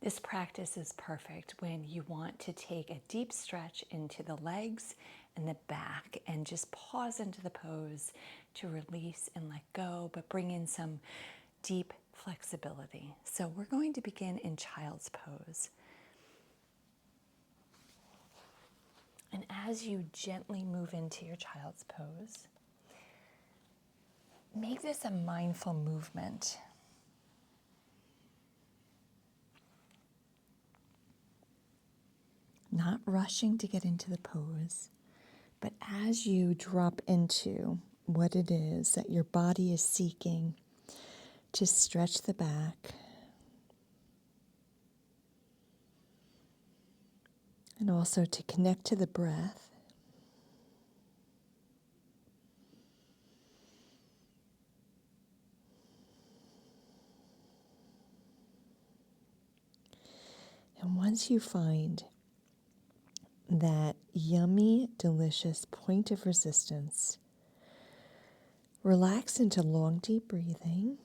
This practice is perfect when you want to take a deep stretch into the legs and the back and just pause into the pose to release and let go, but bring in some deep flexibility. So we're going to begin in child's pose. And as you gently move into your child's pose, make this a mindful movement. Not rushing to get into the pose, but as you drop into what it is that your body is seeking, to stretch the back and also to connect to the breath. And once you find that yummy, delicious point of resistance, relax into long, deep breathing.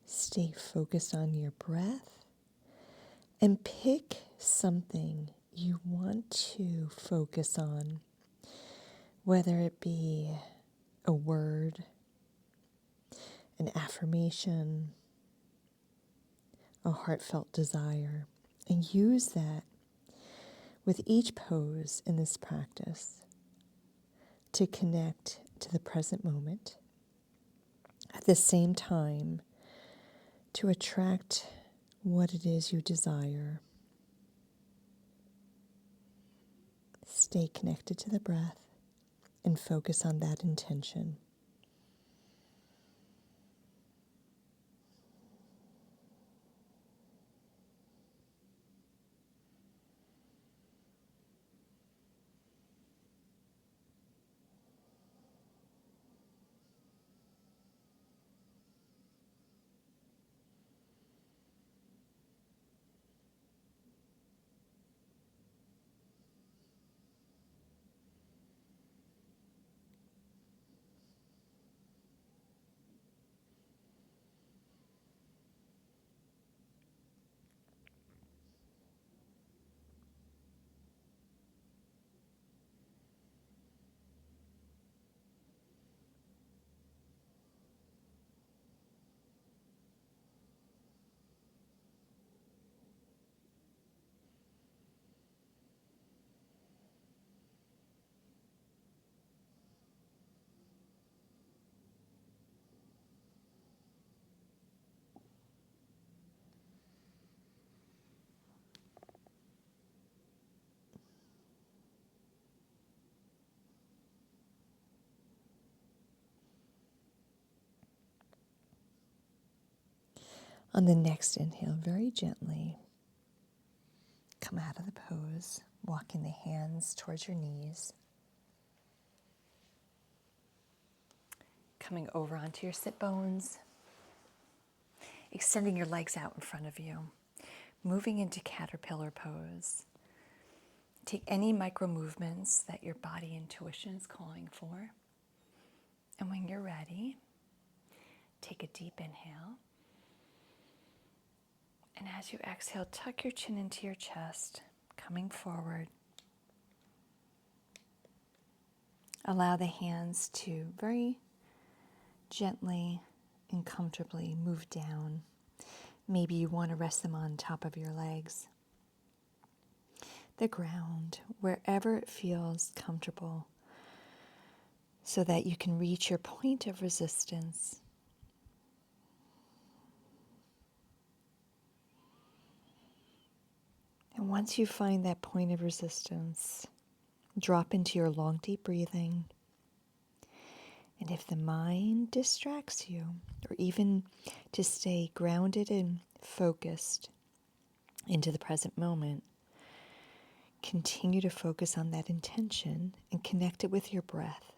Stay focused on your breath and pick something you want to focus on, whether it be a word, an affirmation, a heartfelt desire, and use that with each pose in this practice to connect to the present moment. At the same time, to attract what it is you desire. Stay connected to the breath and focus on that intention. On the next inhale, very gently, come out of the pose, walking the hands towards your knees, coming over onto your sit bones, extending your legs out in front of you, moving into caterpillar pose. Take any micro movements that your body intuition is calling for. And when you're ready, take a deep inhale. And as you exhale, tuck your chin into your chest, coming forward. Allow the hands to very gently and comfortably move down. Maybe you want to rest them on top of your legs, the ground, wherever it feels comfortable, so that you can reach your point of resistance. And once you find that point of resistance, drop into your long, deep breathing. And if the mind distracts you, or even to stay grounded and focused into the present moment, continue to focus on that intention and connect it with your breath.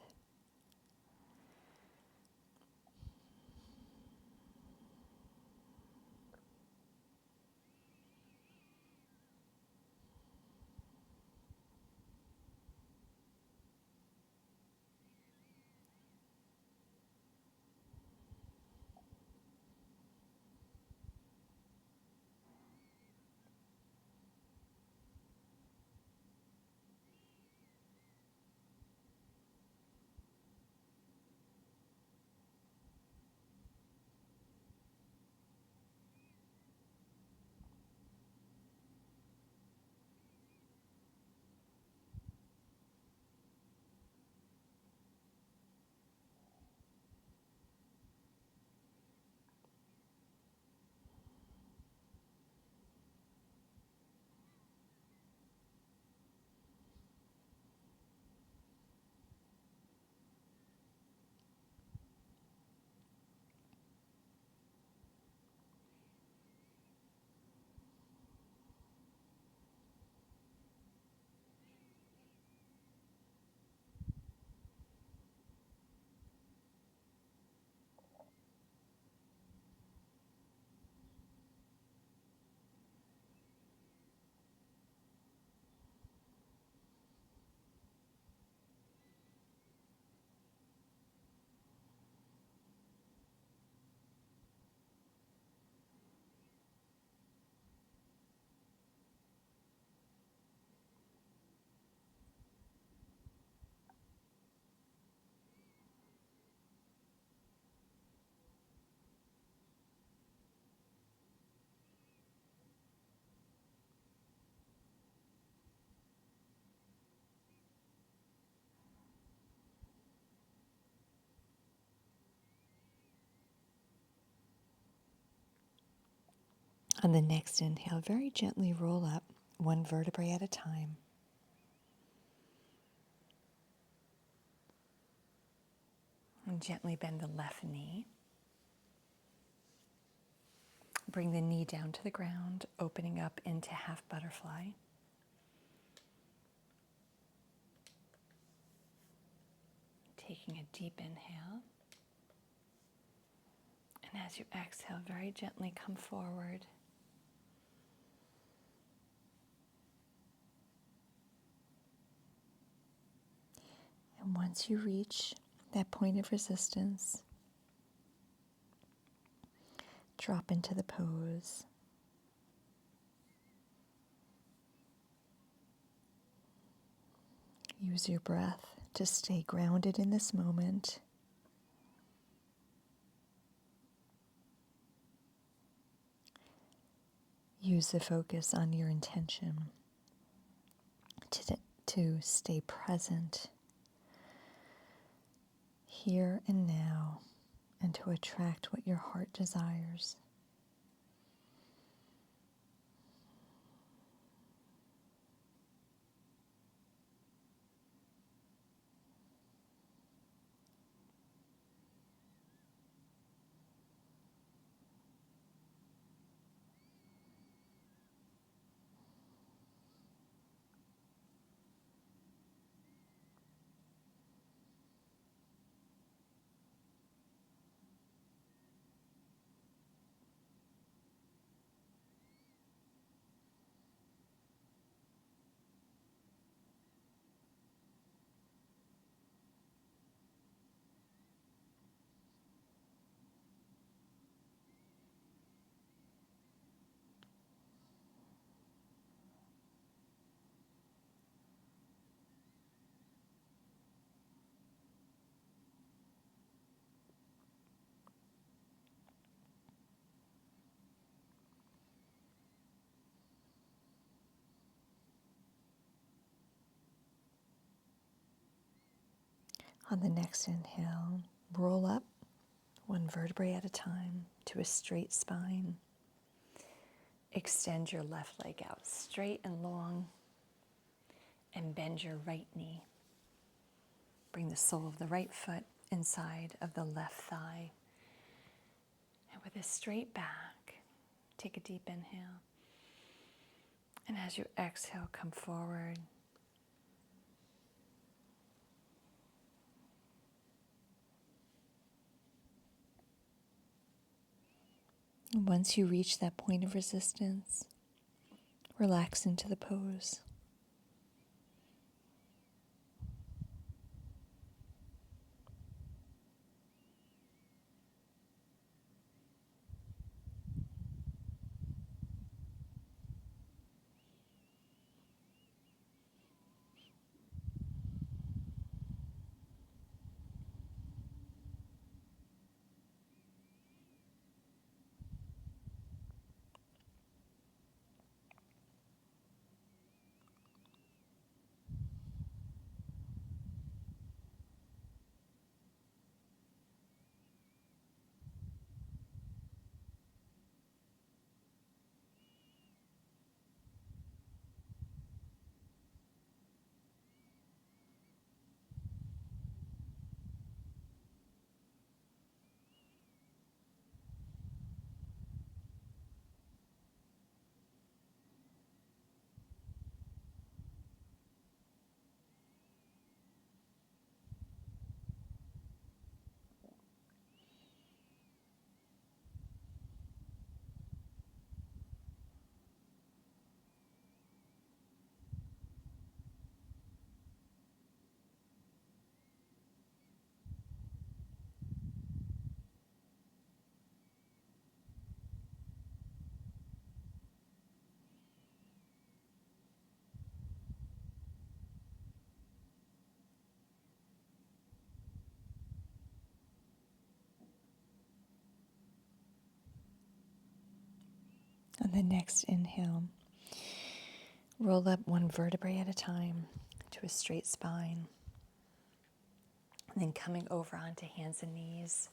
On the next inhale, very gently roll up one vertebrae at a time. And gently bend the left knee. Bring the knee down to the ground, opening up into half butterfly. Taking a deep inhale. And as you exhale, very gently come forward. And once you reach that point of resistance, drop into the pose. Use your breath to stay grounded in this moment. Use the focus on your intention to stay present here and now and to attract what your heart desires. On the next inhale, roll up one vertebrae at a time to a straight spine. Extend your left leg out straight and long and bend your right knee. Bring the sole of the right foot inside of the left thigh. And with a straight back, take a deep inhale. And as you exhale, come forward. And once you reach that point of resistance, relax into the pose. On the next inhale, roll up one vertebrae at a time to a straight spine. And then coming over onto hands and knees.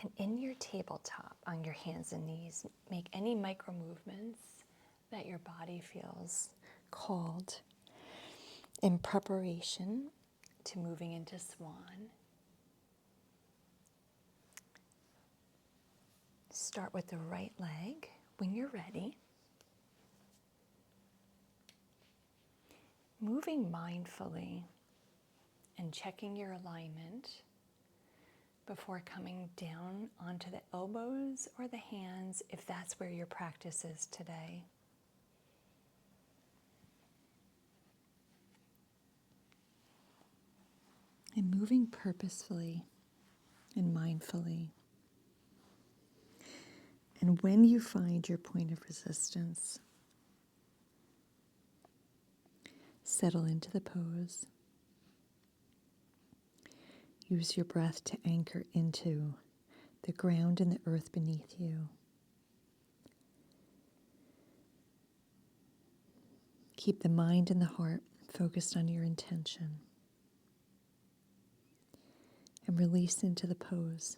And in your tabletop, on your hands and knees, make any micro movements that your body feels called in preparation to moving into swan. Start with the right leg when you're ready. Moving mindfully and checking your alignment before coming down onto the elbows or the hands if that's where your practice is today. And moving purposefully and mindfully. And when you find your point of resistance, settle into the pose. Use your breath to anchor into the ground and the earth beneath you. Keep the mind and the heart focused on your intention. And release into the pose.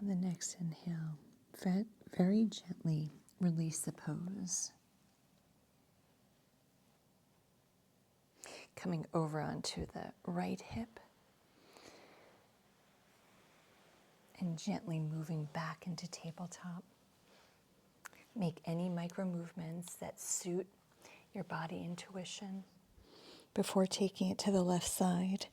On the next inhale, very gently release the pose. Coming over onto the right hip and gently moving back into tabletop. Make any micro movements that suit your body intuition before taking it to the left side.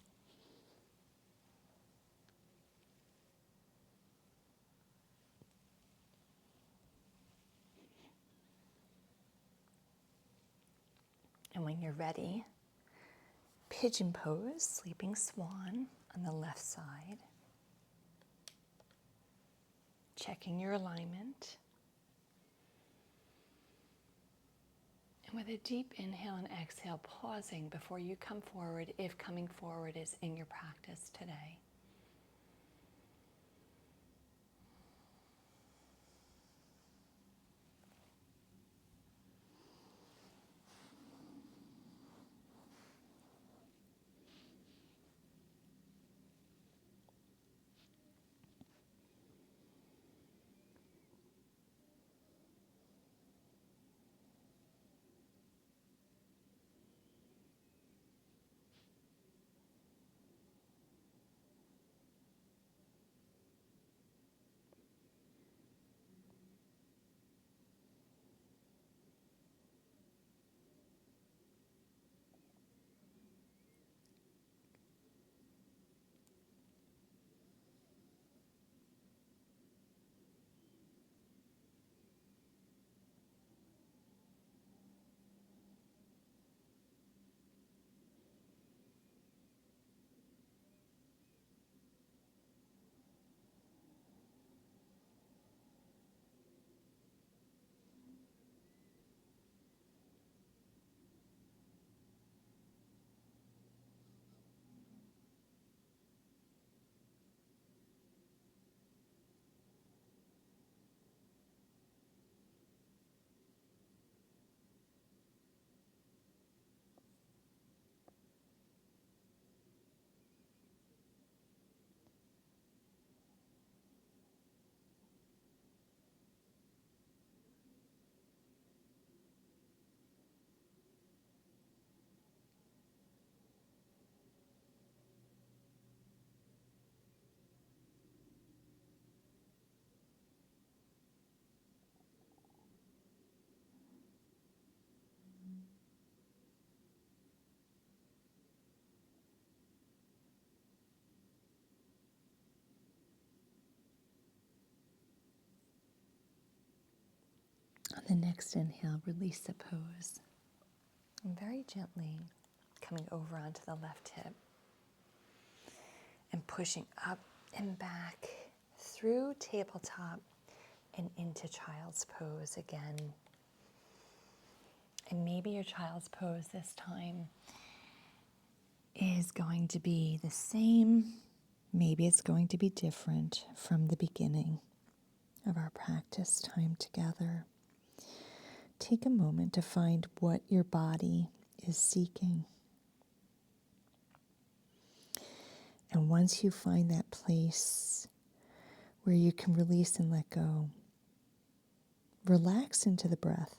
And when you're ready, pigeon pose, sleeping swan on the left side. Checking your alignment. And with a deep inhale and exhale, pausing before you come forward, if coming forward is in your practice today. The next inhale, release the pose. And very gently coming over onto the left hip and pushing up and back through tabletop and into child's pose again. And maybe your child's pose this time is going to be the same. Maybe it's going to be different from the beginning of our practice time together. Take a moment to find what your body is seeking. And once you find that place where you can release and let go, relax into the breath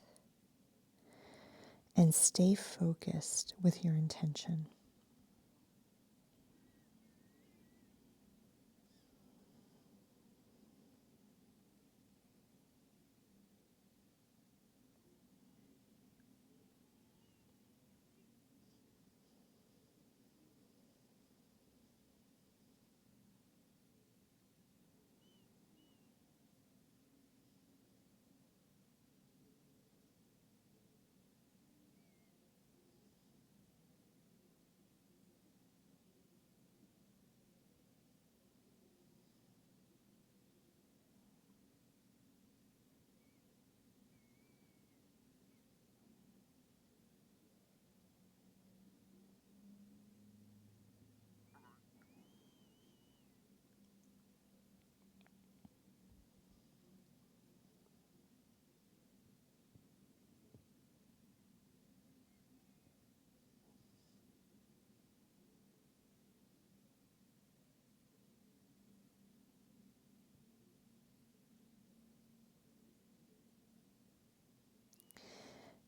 and stay focused with your intention.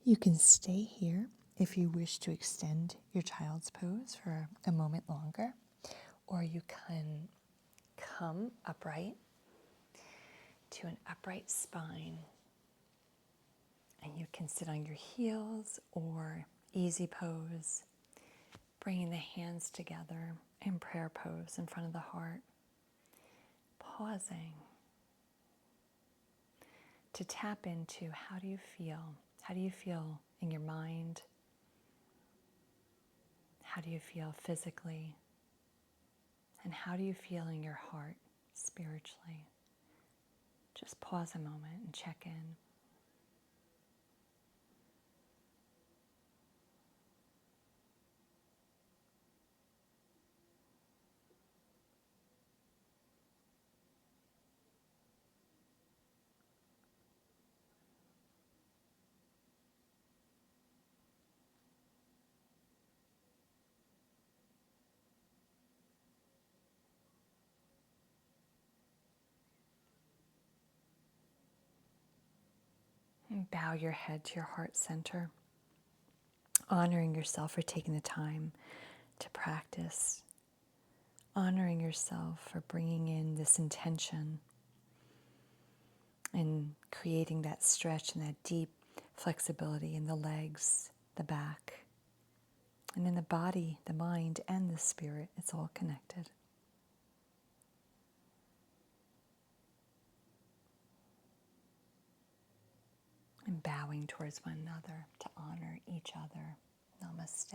You can stay here if you wish to extend your child's pose for a moment longer, or you can come upright to an upright spine, and you can sit on your heels or easy pose, bringing the hands together in prayer pose in front of the heart, pausing to tap into how do you feel? How do you feel in your mind? How do you feel physically? And how do you feel in your heart spiritually? Just pause a moment and check in. And bow your head to your heart center, honoring yourself for taking the time to practice, honoring yourself for bringing in this intention and creating that stretch and that deep flexibility in the legs, the back, and in the body, the mind, and the spirit. It's all connected. And bowing towards one another to honor each other. Namaste.